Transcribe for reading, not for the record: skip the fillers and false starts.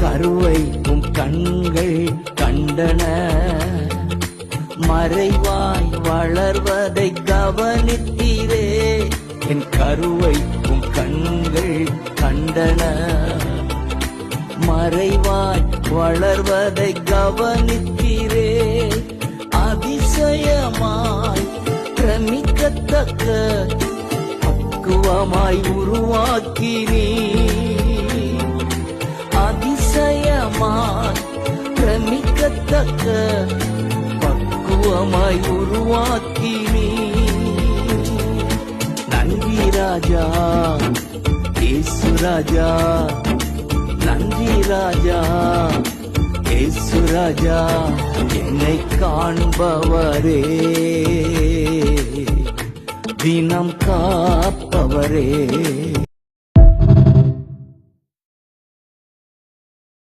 கருவை கண்கள் கண்டன. மறைவாய் வளர்வதை கவனித்தீரே, என் கருவை கண்கள் கண்டன. மறைவாய் வளர்வதை கவனித்தீரே, அதிசயமாய் பிரமிக்கத்தக்க பக்குவமாய் உருவாக்கினீ. அதிசயமாய் பிரமிக்கத்தக்க பக்குவமாய் உருவாக்கினீ. நன்றி ராஜா இயேசு ராஜா, நன்றி ராஜா இயேசு ராஜா, என்னை காண்பவரே, தினம் காப்பவரே.